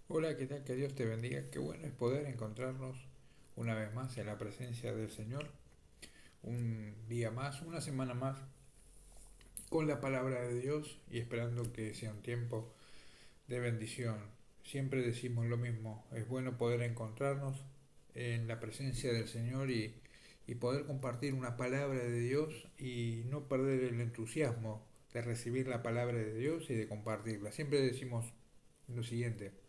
Hola, ¿qué tal? Que Dios te bendiga. Qué bueno es poder encontrarnos una vez más en la presencia del Señor, un día más, una semana más, con la palabra de Dios y esperando que sea un tiempo de bendición. Siempre decimos lo mismo, es bueno poder encontrarnos en la presencia del Señor y poder compartir una palabra de Dios y no perder el entusiasmo de recibir la palabra de Dios y de compartirla. Siempre decimos lo siguiente.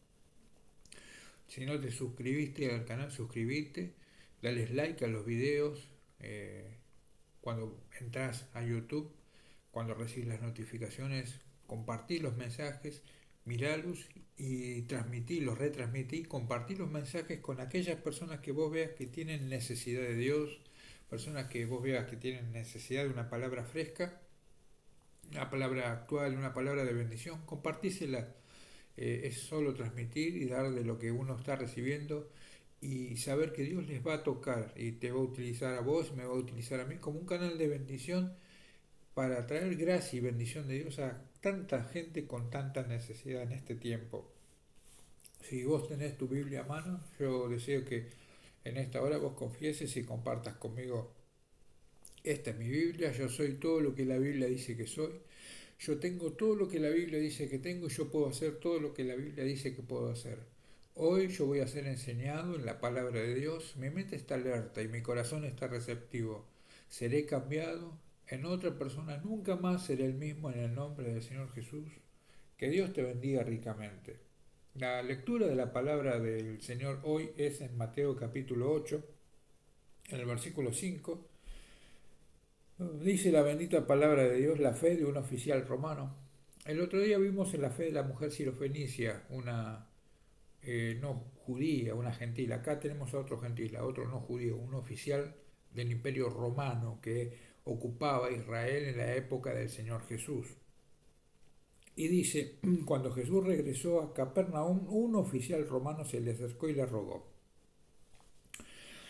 Si no te suscribiste al canal, suscribite, dale like a los videos, eh, cuando entras a YouTube, cuando recibes las notificaciones, compartí los mensajes, miralos y transmitílos, retransmití, compartí los mensajes con aquellas personas que vos veas que tienen necesidad de Dios, personas que vos veas que tienen necesidad de una palabra fresca, una palabra actual, una palabra de bendición, compartísela. Es solo transmitir y dar de lo que uno está recibiendo y saber que Dios les va a tocar y te va a utilizar a vos, me va a utilizar a mí como un canal de bendición para traer gracia y bendición de Dios a tanta gente con tanta necesidad en este tiempo. Si vos tenés tu Biblia a mano, yo deseo que en esta hora vos confieses y compartas conmigo: esta es mi Biblia, yo soy todo lo que la Biblia dice que soy, yo tengo todo lo que la Biblia dice que tengo y yo puedo hacer todo lo que la Biblia dice que puedo hacer. Hoy yo voy a ser enseñado en la palabra de Dios, mi mente está alerta y mi corazón está receptivo. Seré cambiado en otra persona, nunca más seré el mismo en el nombre del Señor Jesús. Que Dios te bendiga ricamente. La lectura de la palabra del Señor hoy es en Mateo capítulo 8, en el versículo 5. Dice la bendita palabra de Dios: la fe de un oficial romano. El otro día vimos en la fe de la mujer sirofenicia, una no judía, una gentil. Acá tenemos a otro gentil, a otro no judío, un oficial del imperio romano que ocupaba Israel en la época del Señor Jesús. Y dice, cuando Jesús regresó a Capernaum, un oficial romano se le acercó y le rogó: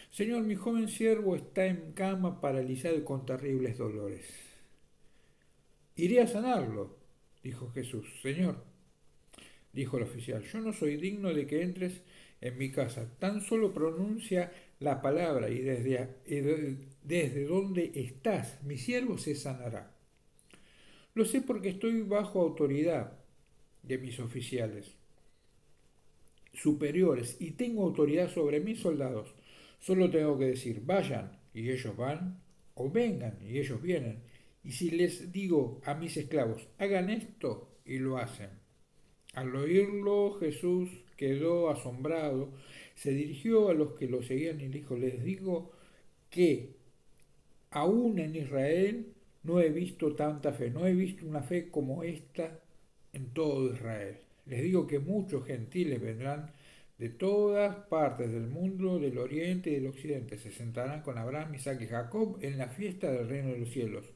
Señor, mi joven siervo está en cama, paralizado y con terribles dolores. Iré a sanarlo, dijo Jesús. Señor, dijo el oficial, yo no soy digno de que entres en mi casa. Tan solo pronuncia la palabra y desde donde estás, mi siervo se sanará. Lo sé porque estoy bajo autoridad de mis oficiales superiores y tengo autoridad sobre mis soldados. Solo tengo que decir, vayan, y ellos van, o vengan, y ellos vienen. Y si les digo a mis esclavos, hagan esto, y lo hacen. Al oírlo, Jesús quedó asombrado, se dirigió a los que lo seguían y dijo: les digo que aún en Israel no he visto tanta fe, no he visto una fe como esta en todo Israel. Les digo que muchos gentiles vendrán de todas partes del mundo, del oriente y del occidente, se sentarán con Abraham, Isaac y Jacob en la fiesta del reino de los cielos.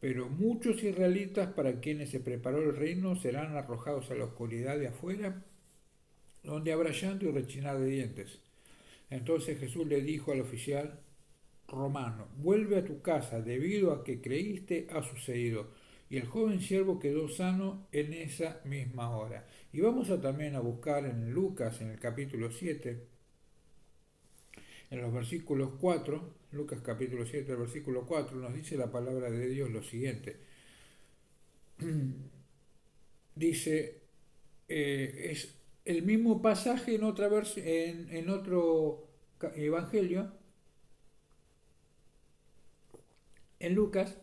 Pero muchos israelitas para quienes se preparó el reino serán arrojados a la oscuridad de afuera, donde habrá llanto y rechinar de dientes. Entonces Jesús le dijo al oficial romano: vuelve a tu casa, debido a que creíste ha sucedido. Y el joven siervo quedó sano en esa misma hora. Y vamos a también a buscar en Lucas, en el capítulo 7, en los versículos 4, Lucas capítulo 7, versículo 4, nos dice la palabra de Dios lo siguiente. Dice, es el mismo pasaje en, otra en otro evangelio, en Lucas,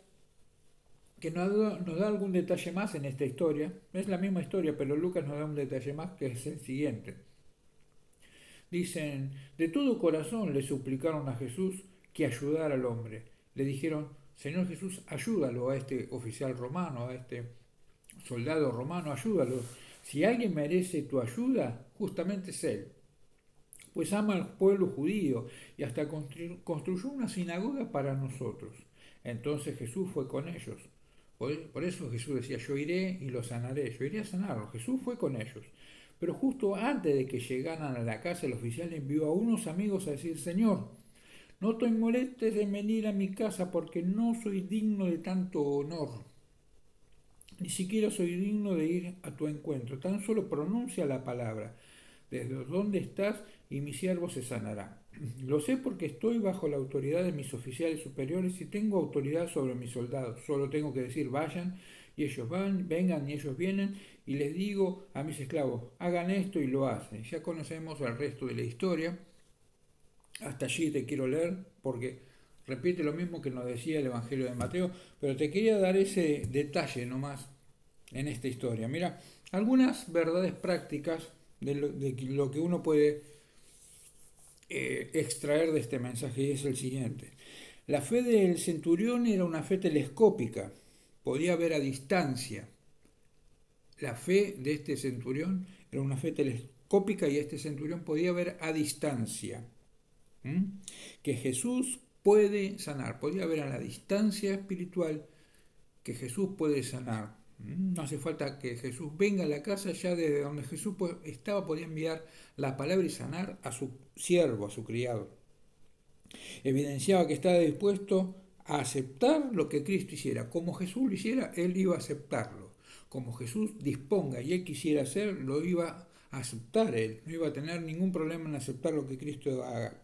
que nos da algún detalle más en esta historia. Es la misma historia, pero Lucas nos da un detalle más, que es el siguiente. Dicen, de todo corazón le suplicaron a Jesús que ayudara al hombre. Le dijeron, Señor Jesús, ayúdalo a este oficial romano, a este soldado romano, ayúdalo. Si alguien merece tu ayuda, justamente es él, pues ama al pueblo judío y hasta construyó una sinagoga para nosotros. Entonces Jesús fue con ellos. Por eso Jesús decía, yo iré y los sanaré, yo iré a sanarlos. Jesús fue con ellos. Pero justo antes de que llegaran a la casa, el oficial envió a unos amigos a decir, Señor, no te molestes en venir a mi casa porque no soy digno de tanto honor. Ni siquiera soy digno de ir a tu encuentro. Tan solo pronuncia la palabra. desde donde estás y mi siervo se sanará. Lo sé porque estoy bajo la autoridad de mis oficiales superiores y tengo autoridad sobre mis soldados. Solo tengo que decir vayan y ellos van, vengan y ellos vienen y les digo a mis esclavos, hagan esto y lo hacen. Ya conocemos el resto de la historia. Hasta allí te quiero leer porque repite lo mismo que nos decía el Evangelio de Mateo, pero te quería dar ese detalle nomás en esta historia. Mira, algunas verdades prácticas de lo que uno puede extraer de este mensaje y es el siguiente. La fe del centurión era una fe telescópica, podía ver a distancia. La fe de este centurión era una fe telescópica y este centurión podía ver a distancia. Que Jesús puede sanar, podía ver a la distancia espiritual que Jesús puede sanar. No hace falta que Jesús venga a la casa, ya desde donde Jesús estaba podía enviar la palabra y sanar a su siervo, a su criado. Evidenciaba que estaba dispuesto a aceptar lo que Cristo hiciera. Como Jesús lo hiciera, él iba a aceptarlo. Como Jesús disponga y él quisiera hacer, lo iba a aceptar él. No iba a tener ningún problema en aceptar lo que Cristo haga.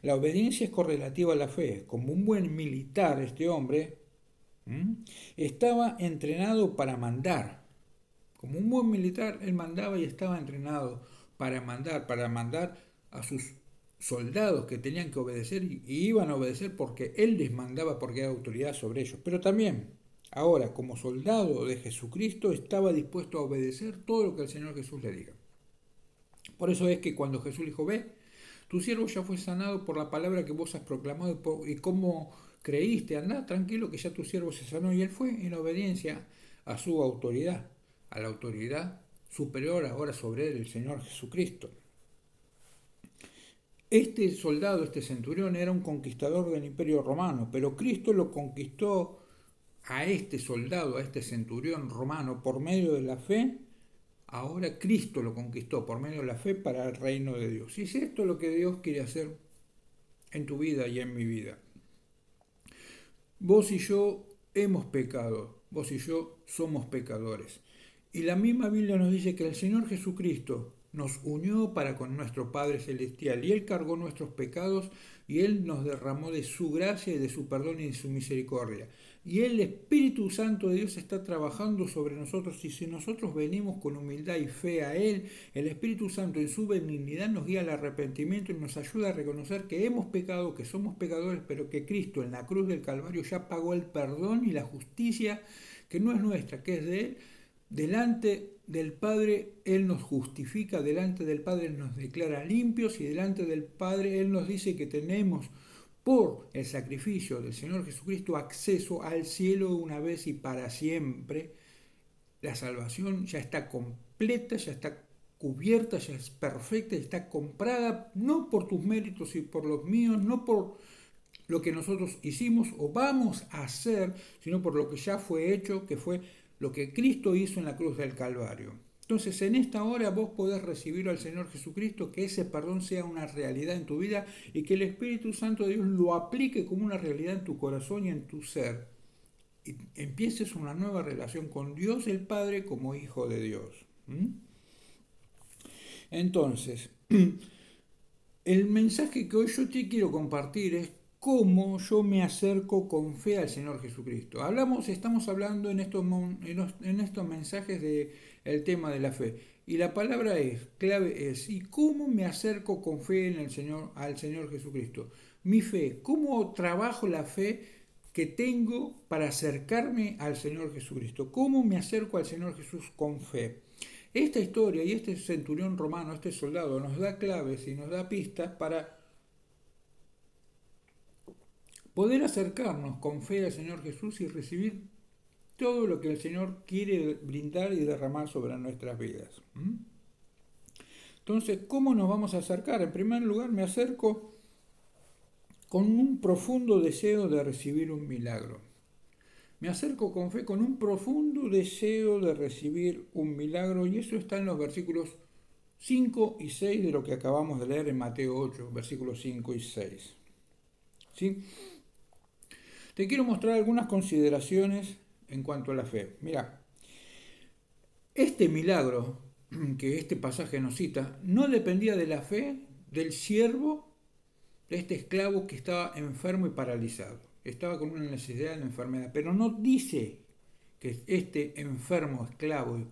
La obediencia es correlativa a la fe. Como un buen militar, este hombre estaba entrenado para mandar. Como un buen militar, él mandaba y estaba entrenado para mandar a sus soldados que tenían que obedecer y iban a obedecer porque él les mandaba porque era autoridad sobre ellos. Pero también, ahora, como soldado de Jesucristo, estaba dispuesto a obedecer todo lo que el Señor Jesús le diga. Por eso es que cuando Jesús dijo, ve, tu siervo ya fue sanado por la palabra que vos has proclamado y cómo creíste, andá tranquilo que ya tu siervo se sanó. Y él fue en obediencia a su autoridad, a la autoridad superior ahora sobre él, el Señor Jesucristo. Este soldado, este centurión, era un conquistador del Imperio Romano, pero Cristo lo conquistó a este soldado, a este centurión romano, por medio de la fe. Ahora Cristo lo conquistó por medio de la fe para el reino de Dios. Y es esto lo que Dios quiere hacer en tu vida y en mi vida. Vos y yo hemos pecado, vos y yo somos pecadores. Y la misma Biblia nos dice que el Señor Jesucristo nos unió para con nuestro Padre Celestial y Él cargó nuestros pecados y Él nos derramó de su gracia y de su perdón y de su misericordia. Y el Espíritu Santo de Dios está trabajando sobre nosotros y si nosotros venimos con humildad y fe a Él, el Espíritu Santo en su benignidad nos guía al arrepentimiento y nos ayuda a reconocer que hemos pecado, que somos pecadores, pero que Cristo en la cruz del Calvario ya pagó el perdón y la justicia que no es nuestra, que es de Él. Delante del Padre Él nos justifica, delante del Padre Él nos declara limpios y delante del Padre Él nos dice que tenemos por el sacrificio del Señor Jesucristo acceso al cielo una vez y para siempre. La salvación ya está completa, ya está cubierta, ya es perfecta, está comprada no por tus méritos y por los míos, no por lo que nosotros hicimos o vamos a hacer, sino por lo que ya fue hecho, que fue lo que Cristo hizo en la cruz del Calvario. Entonces en esta hora vos podés recibir al Señor Jesucristo, que ese perdón sea una realidad en tu vida y que el Espíritu Santo de Dios lo aplique como una realidad en tu corazón y en tu ser. Y empieces una nueva relación con Dios el Padre como hijo de Dios. Entonces, el mensaje que hoy yo te quiero compartir es cómo yo me acerco con fe al Señor Jesucristo. Estamos hablando en estos mensajes del tema de la fe. Y la palabra clave es, ¿y cómo me acerco con fe en al Señor Jesucristo? Mi fe, ¿cómo trabajo la fe que tengo para acercarme al Señor Jesucristo? ¿Cómo me acerco al Señor Jesús con fe? Esta historia y este centurión romano, este soldado, nos da claves y nos da pistas para poder acercarnos con fe al Señor Jesús y recibir todo lo que el Señor quiere brindar y derramar sobre nuestras vidas. Entonces, ¿cómo nos vamos a acercar? En primer lugar, me acerco con un profundo deseo de recibir un milagro. Me acerco con fe, con un profundo deseo de recibir un milagro, y eso está en los versículos 5 y 6 de lo que acabamos de leer en Mateo 8, versículos 5 y 6. ¿Sí? Te quiero mostrar algunas consideraciones en cuanto a la fe. Mira, este milagro que este pasaje nos cita, no dependía de la fe del siervo, de este esclavo que estaba enfermo y paralizado. Estaba con una necesidad de una enfermedad, pero no dice que este enfermo, esclavo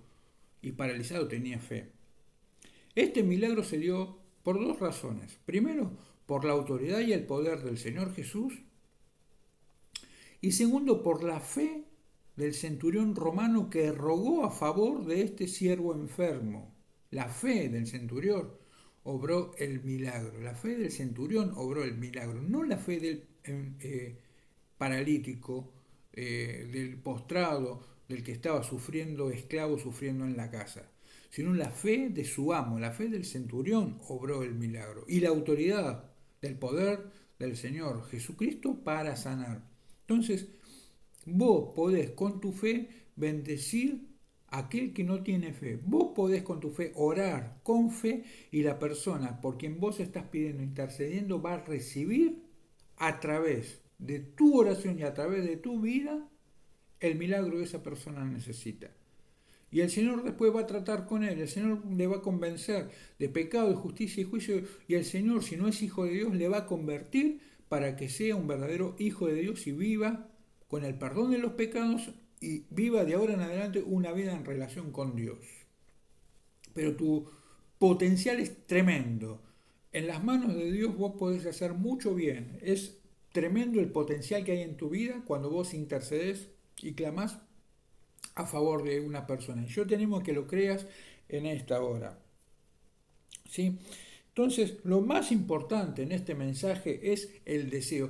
y paralizado tenía fe. Este milagro se dio por dos razones. Primero, por la autoridad y el poder del Señor Jesús. Y segundo, por la fe del centurión romano que rogó a favor de este siervo enfermo. La fe del centurión obró el milagro. La fe del centurión obró el milagro, no la fe del paralítico, del postrado, del que estaba sufriendo, esclavo sufriendo en la casa, sino la fe de su amo, la fe del centurión obró el milagro. Y la autoridad del poder del Señor Jesucristo para sanar. Entonces, vos podés con tu fe bendecir a aquel que no tiene fe. Vos podés con tu fe orar con fe y la persona por quien vos estás pidiendo, intercediendo, va a recibir a través de tu oración y a través de tu vida el milagro que esa persona necesita. Y el Señor después va a tratar con él, el Señor le va a convencer de pecado, de justicia y juicio, y el Señor, si no es hijo de Dios, le va a convertir para que sea un verdadero hijo de Dios y viva con el perdón de los pecados y viva de ahora en adelante una vida en relación con Dios. Pero tu potencial es tremendo. En las manos de Dios vos podés hacer mucho bien. Es tremendo el potencial que hay en tu vida cuando vos intercedes y clamás a favor de una persona. Yo tenemos que lo creas en esta hora. ¿Sí? Entonces, lo más importante en este mensaje es el deseo.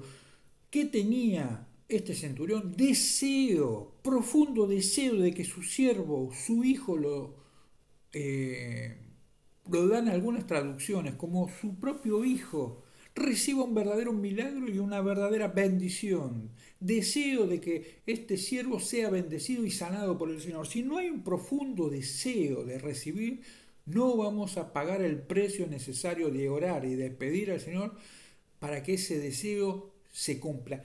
¿Qué tenía este centurión? Deseo, profundo deseo de que su siervo, su hijo, lo dan algunas traducciones, como su propio hijo, reciba un verdadero milagro y una verdadera bendición. Deseo de que este siervo sea bendecido y sanado por el Señor. Si no hay un profundo deseo de recibir, no vamos a pagar el precio necesario de orar y de pedir al Señor para que ese deseo se cumpla.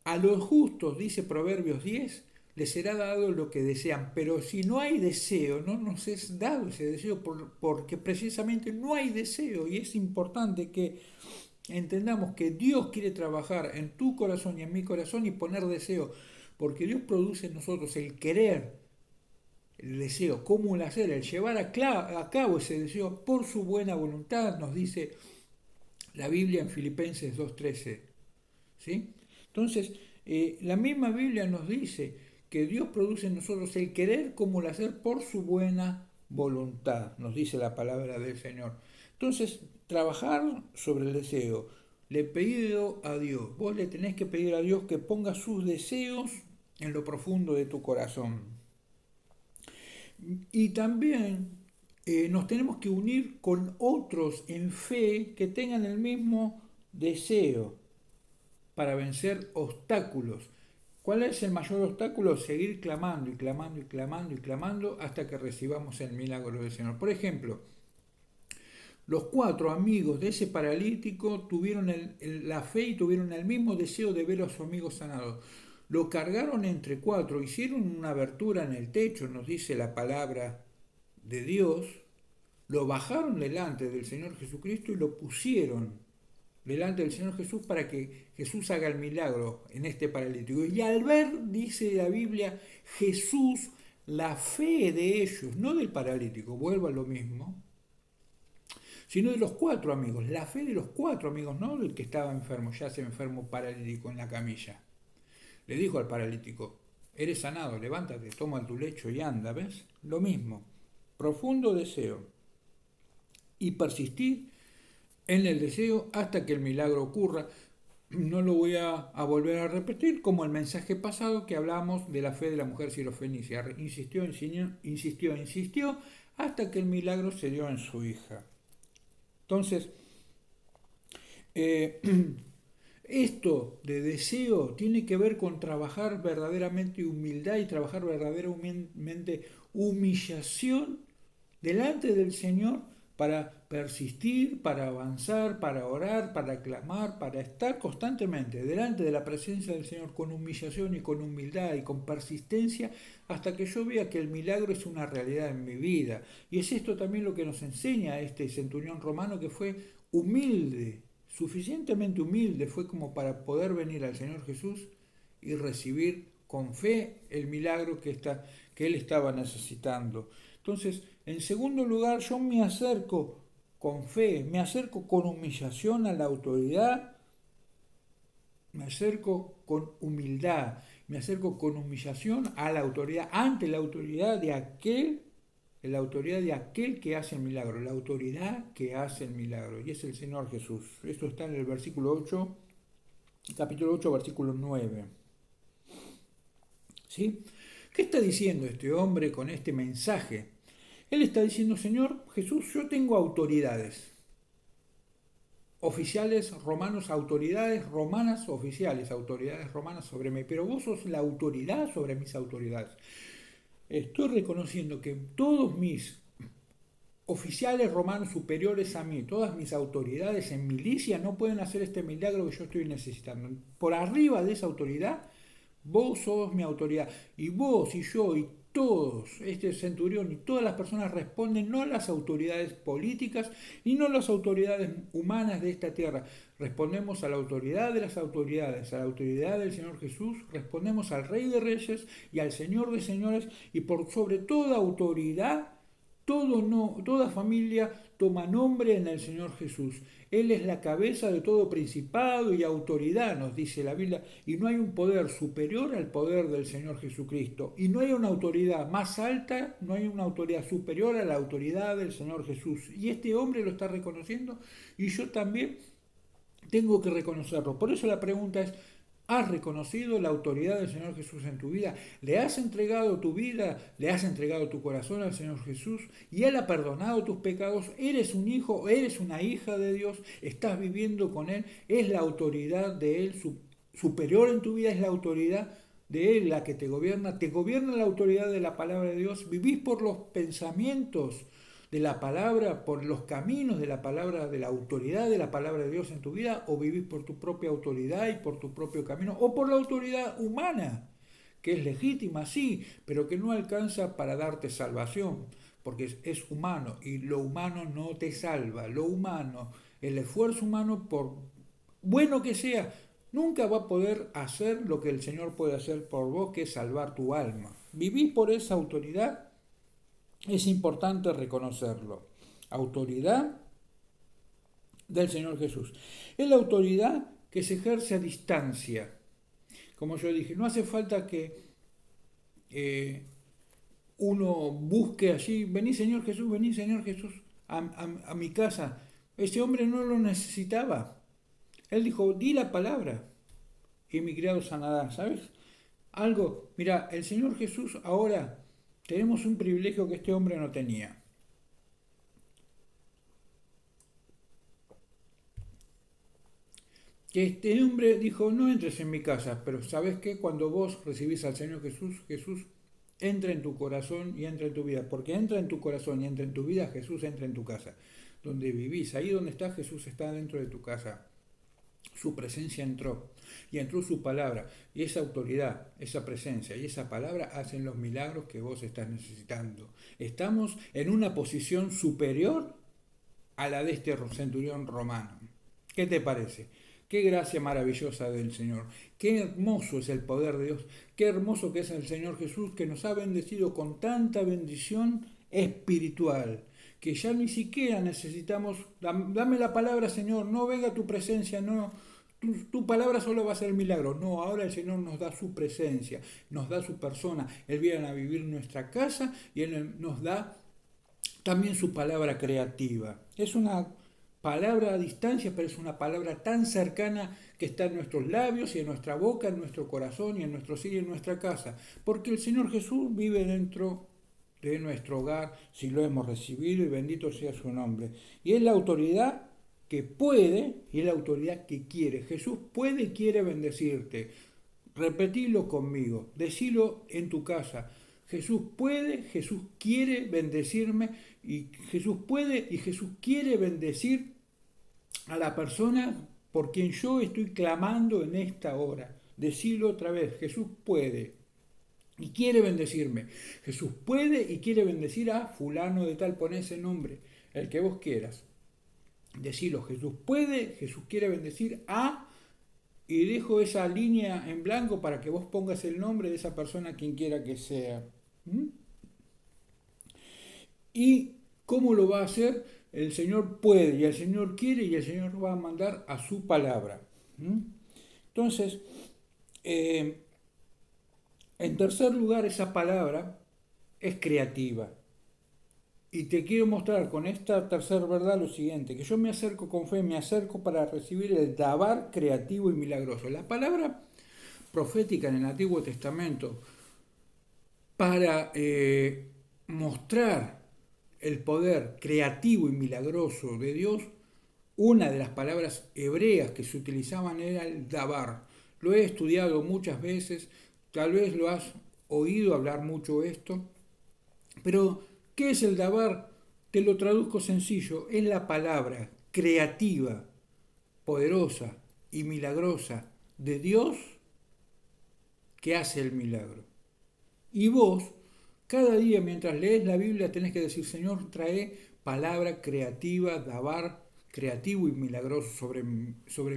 A los justos, dice Proverbios 10, les será dado lo que desean, pero si no hay deseo, no nos es dado ese deseo porque precisamente no hay deseo, y es importante que entendamos que Dios quiere trabajar en tu corazón y en mi corazón y poner deseo, porque Dios produce en nosotros el querer, el deseo, cómo el hacer, el llevar a cabo ese deseo por su buena voluntad, nos dice la Biblia en Filipenses 2:13. ¿Sí? Entonces, la misma Biblia nos dice que Dios produce en nosotros el querer como el hacer por su buena voluntad, nos dice la palabra del Señor. Entonces, trabajar sobre el deseo. Le pido a Dios, vos le tenés que pedir a Dios que ponga sus deseos en lo profundo de tu corazón. Y también nos tenemos que unir con otros en fe que tengan el mismo deseo para vencer obstáculos. ¿Cuál es el mayor obstáculo? Seguir clamando y clamando y clamando y clamando hasta que recibamos el milagro del Señor. Por ejemplo, los 4 amigos de ese paralítico tuvieron la fe y tuvieron el mismo deseo de ver a su amigo sanado. Lo cargaron entre 4, hicieron una abertura en el techo, nos dice la palabra de Dios, lo bajaron delante del Señor Jesucristo y lo pusieron delante del Señor Jesús para que Jesús haga el milagro en este paralítico. Y al ver, dice la Biblia, Jesús, la fe de ellos, no del paralítico, vuelvo a lo mismo, sino de los 4 amigos, la fe de los 4 amigos, no del que estaba enfermo, ya se enfermo paralítico en la camilla. Le dijo al paralítico, eres sanado, levántate, toma tu lecho y anda, ¿ves? Lo mismo, profundo deseo y persistir en el deseo hasta que el milagro ocurra. No lo voy a volver a repetir, como el mensaje pasado que hablamos de la fe de la mujer sirofenicia. Insistió, insistió, hasta que el milagro se dio en su hija. Entonces, esto de deseo tiene que ver con trabajar verdaderamente humildad y trabajar verdaderamente humillación delante del Señor para persistir, para avanzar, para orar, para clamar, para estar constantemente delante de la presencia del Señor con humillación y con humildad y con persistencia hasta que yo vea que el milagro es una realidad en mi vida. Y es esto también lo que nos enseña este centurión romano, que fue humilde, suficientemente humilde, fue como para poder venir al Señor Jesús y recibir con fe el milagro que él estaba necesitando. Entonces, en segundo lugar, yo me acerco con fe, me acerco con humillación a la autoridad, me acerco con humildad, me acerco con humillación a la autoridad, ante la autoridad de aquel que hace el milagro, la autoridad que hace el milagro, y es el Señor Jesús. Esto está en el versículo 8, capítulo 8, versículo 9. ¿Sí? ¿Qué está diciendo este hombre con este mensaje? Él está diciendo, Señor Jesús, yo tengo autoridades oficiales romanos, autoridades romanas oficiales, autoridades romanas sobre mí, pero vos sos la autoridad sobre mis autoridades. Estoy reconociendo que todos mis oficiales romanos superiores a mí, todas mis autoridades en milicia no pueden hacer este milagro que yo estoy necesitando. Por arriba de esa autoridad, vos sos mi autoridad. Y vos y yo y todos, este centurión y todas las personas responden no a las autoridades políticas y no a las autoridades humanas de esta tierra. Respondemos a la autoridad de las autoridades, a la autoridad del Señor Jesús, respondemos al Rey de Reyes y al Señor de Señores, y por sobre toda autoridad, toda familia toma nombre en el Señor Jesús. Él es la cabeza de todo principado y autoridad, nos dice la Biblia, y no hay un poder superior al poder del Señor Jesucristo. Y no hay una autoridad más alta, no hay una autoridad superior a la autoridad del Señor Jesús. Y este hombre lo está reconociendo y yo también tengo que reconocerlo. Por eso la pregunta es, ¿has reconocido la autoridad del Señor Jesús en tu vida? ¿Le has entregado tu vida? ¿Le has entregado tu corazón al Señor Jesús? ¿Y Él ha perdonado tus pecados? ¿Eres un hijo? ¿Eres una hija de Dios? ¿Estás viviendo con Él? ¿Es la autoridad de Él superior en tu vida? ¿Es la autoridad de Él la que te gobierna? ¿Te gobierna la autoridad de la palabra de Dios? ¿Vivís por los pensamientos de la palabra, por los caminos de la palabra, de la autoridad de la palabra de Dios en tu vida, o vivís por tu propia autoridad y por tu propio camino, o por la autoridad humana, que es legítima, sí, pero que no alcanza para darte salvación, porque es humano y lo humano no te salva, lo humano, el esfuerzo humano, por bueno que sea, nunca va a poder hacer lo que el Señor puede hacer por vos, que es salvar tu alma. Vivís por esa autoridad. Es importante reconocerlo. Autoridad del Señor Jesús. Es la autoridad que se ejerce a distancia. Como yo dije, no hace falta que uno busque allí, vení Señor Jesús a mi casa. Ese hombre no lo necesitaba. Él dijo, di la palabra y mi criado sanará. ¿Sabes? Algo, mira, el Señor Jesús ahora... Tenemos un privilegio que este hombre no tenía. Que este hombre dijo, no entres en mi casa, pero ¿sabes qué? Cuando vos recibís al Señor Jesús, Jesús entra en tu corazón y entra en tu vida. Porque entra en tu corazón y entra en tu vida, Jesús entra en tu casa. Donde vivís, ahí donde estás, Jesús está dentro de tu casa. Su presencia entró y entró su palabra, y esa autoridad, esa presencia y esa palabra hacen los milagros que vos estás necesitando. Estamos en una posición superior a la de este centurión romano. ¿Qué te parece? Qué gracia maravillosa del Señor, qué hermoso es el poder de Dios, qué hermoso que es el Señor Jesús, que nos ha bendecido con tanta bendición espiritual, que ya ni siquiera necesitamos, dame la palabra, Señor, no venga tu presencia, no, tu palabra solo va a ser el milagro. No, ahora el Señor nos da su presencia, nos da su persona. Él viene a vivir en nuestra casa y Él nos da también su palabra creativa. Es una palabra a distancia, pero es una palabra tan cercana que está en nuestros labios y en nuestra boca, en nuestro corazón y en nuestro ser y en nuestra casa. Porque el Señor Jesús vive dentro de nuestro hogar, si lo hemos recibido, y bendito sea su nombre. Y es la autoridad que puede y es la autoridad que quiere. Jesús puede y quiere bendecirte. Repetilo conmigo, decilo en tu casa. Jesús puede, Jesús quiere bendecirme y Jesús puede y Jesús quiere bendecir a la persona por quien yo estoy clamando en esta hora. Decirlo otra vez, Jesús puede y quiere bendecirme. Jesús puede y quiere bendecir a fulano de tal, pon ese nombre, el que vos quieras. Decirlo, Jesús puede, Jesús quiere bendecir a, y dejo esa línea en blanco para que vos pongas el nombre de esa persona quien quiera que sea. ¿Y cómo lo va a hacer? El Señor puede y el Señor quiere y el Señor va a mandar a su palabra. Entonces, en tercer lugar, esa palabra es creativa. Y te quiero mostrar con esta tercera verdad lo siguiente, que yo me acerco con fe, me acerco para recibir el dabar creativo y milagroso. La palabra profética en el Antiguo Testamento para mostrar el poder creativo y milagroso de Dios, una de las palabras hebreas que se utilizaban era el dabar. Lo he estudiado muchas veces, tal vez lo has oído hablar mucho esto, pero ¿qué es el dabar? Te lo traduzco sencillo, es la palabra creativa, poderosa y milagrosa de Dios que hace el milagro. Y vos, cada día mientras lees la Biblia tenés que decir, Señor, trae palabra creativa, dabar creativo y milagroso sobre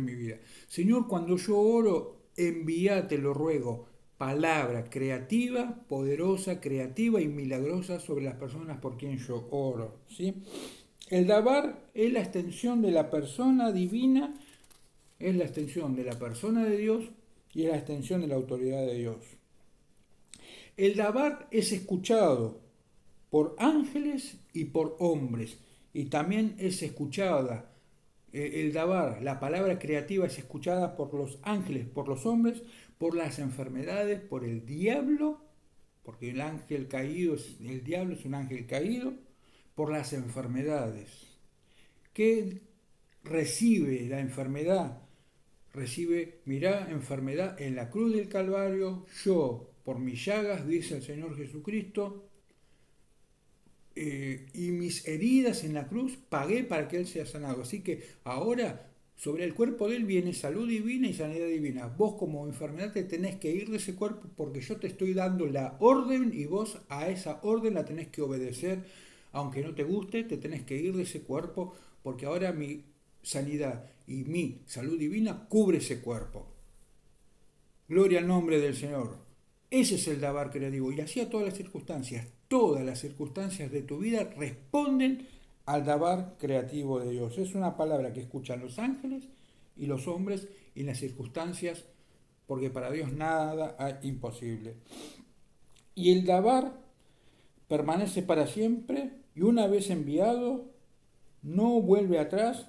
mi vida. Señor, cuando yo oro, envía, te lo ruego, palabra creativa, poderosa, creativa y milagrosa sobre las personas por quien yo oro. ¿Sí? El dabar es la extensión de la persona divina, es la extensión de la persona de Dios y es la extensión de la autoridad de Dios. El dabar es escuchado por ángeles y por hombres, y también es escuchada, el dabar, la palabra creativa es escuchada por los ángeles, por los hombres, por las enfermedades, por el diablo, porque el ángel caído, el diablo es un ángel caído, por las enfermedades. ¿Qué recibe la enfermedad? Recibe, mirá, enfermedad en la cruz del Calvario, yo por mis llagas, dice el Señor Jesucristo, y mis heridas en la cruz pagué para que Él sea sanado. Así que ahora sobre el cuerpo de Él viene salud divina y sanidad divina. Vos como enfermedad te tenés que ir de ese cuerpo porque yo te estoy dando la orden y vos a esa orden la tenés que obedecer. Aunque no te guste, te tenés que ir de ese cuerpo porque ahora mi sanidad y mi salud divina cubre ese cuerpo. Gloria al nombre del Señor. Ese es el dabar creativo. Y así a todas las circunstancias de tu vida responden al dabar creativo de Dios. Es una palabra que escuchan los ángeles y los hombres y las circunstancias, porque para Dios nada es imposible. Y el dabar permanece para siempre y una vez enviado no vuelve atrás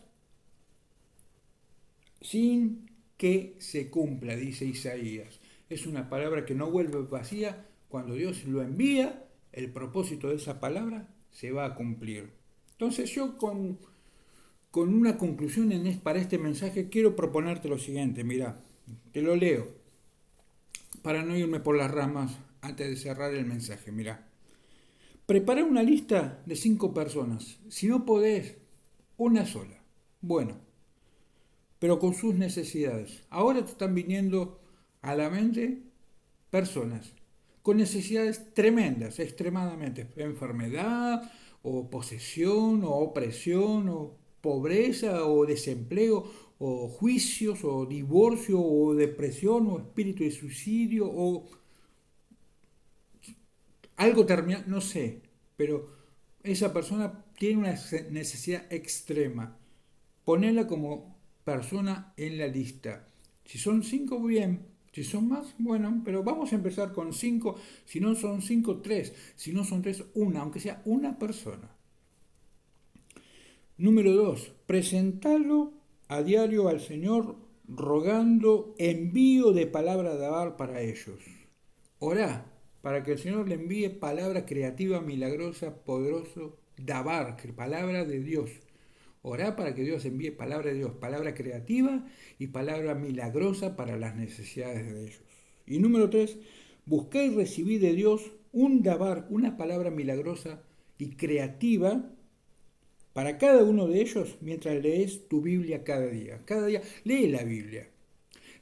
sin que se cumpla, dice Isaías. Es una palabra que no vuelve vacía. Cuando Dios lo envía, el propósito de esa palabra se va a cumplir. Entonces yo con una conclusión para este mensaje quiero proponerte lo siguiente. Mira, te lo leo para no irme por las ramas antes de cerrar el mensaje. Mira, prepara una lista de 5 personas. Si no podés, una sola. Bueno, pero con sus necesidades. Ahora te están viniendo a la mente personas con necesidades tremendas, extremadamente, enfermedad o posesión o opresión o pobreza o desempleo o juicios o divorcio o depresión o espíritu de suicidio o algo terminal, no sé, pero esa persona tiene una necesidad extrema. Ponela como persona en la lista. Si son 5, bien. Si son más, bueno, pero vamos a empezar con 5. Si no son 5, 3. Si no son 3, una, aunque sea una persona. Número 2. Presentalo a diario al Señor rogando envío de palabra de dabar para ellos. Orá para que el Señor le envíe palabra creativa, milagrosa, poderoso, dabar, palabra de Dios. Orá para que Dios envíe palabra de Dios, palabra creativa y palabra milagrosa para las necesidades de ellos. Y número 3, buscá y recibí de Dios un dabar, una palabra milagrosa y creativa para cada uno de ellos mientras lees tu Biblia cada día. Cada día lee la Biblia.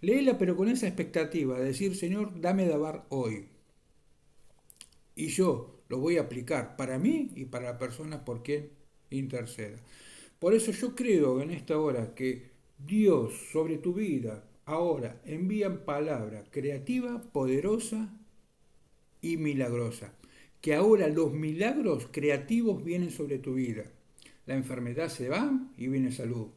Léela pero con esa expectativa de decir, Señor, dame dabar hoy. Y yo lo voy a aplicar para mí y para la persona por quien interceda. Por eso yo creo en esta hora que Dios sobre tu vida ahora envía palabra creativa, poderosa y milagrosa. Que ahora los milagros creativos vienen sobre tu vida. La enfermedad se va y viene salud.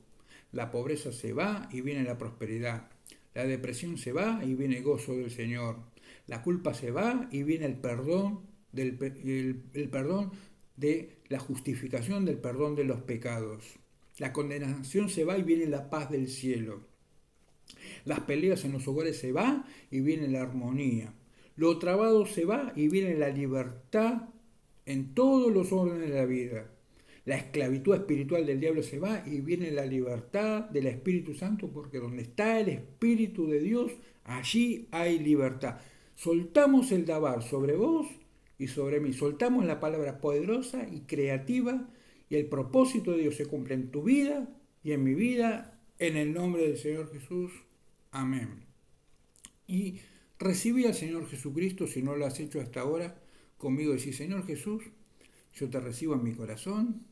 La pobreza se va y viene la prosperidad. La depresión se va y viene el gozo del Señor. La culpa se va y viene el perdón, el perdón de la justificación, del perdón de los pecados. La condenación se va y viene la paz del cielo. Las peleas en los hogares se va y viene la armonía. Lo trabado se va y viene la libertad en todos los órdenes de la vida. La esclavitud espiritual del diablo se va y viene la libertad del Espíritu Santo, porque donde está el Espíritu de Dios, allí hay libertad. Soltamos el dabar sobre vos y sobre mí. Soltamos la palabra poderosa y creativa y el propósito de Dios se cumple en tu vida y en mi vida, en el nombre del Señor Jesús. Amén. Y recibí al Señor Jesucristo, si no lo has hecho hasta ahora, conmigo decís, Señor Jesús, yo te recibo en mi corazón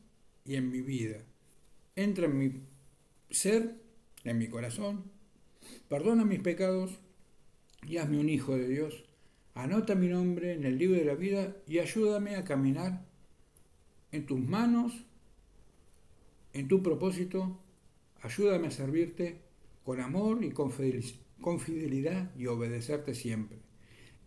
y en mi vida. Entra en mi ser, en mi corazón, perdona mis pecados y hazme un hijo de Dios. Anota mi nombre en el libro de la vida y ayúdame a caminar en tus manos, en tu propósito. Ayúdame a servirte con amor y con fidelidad y obedecerte siempre.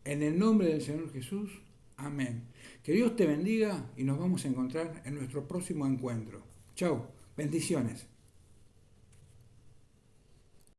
En el nombre del Señor Jesús, amén. Que Dios te bendiga y nos vamos a encontrar en nuestro próximo encuentro. Chao, bendiciones.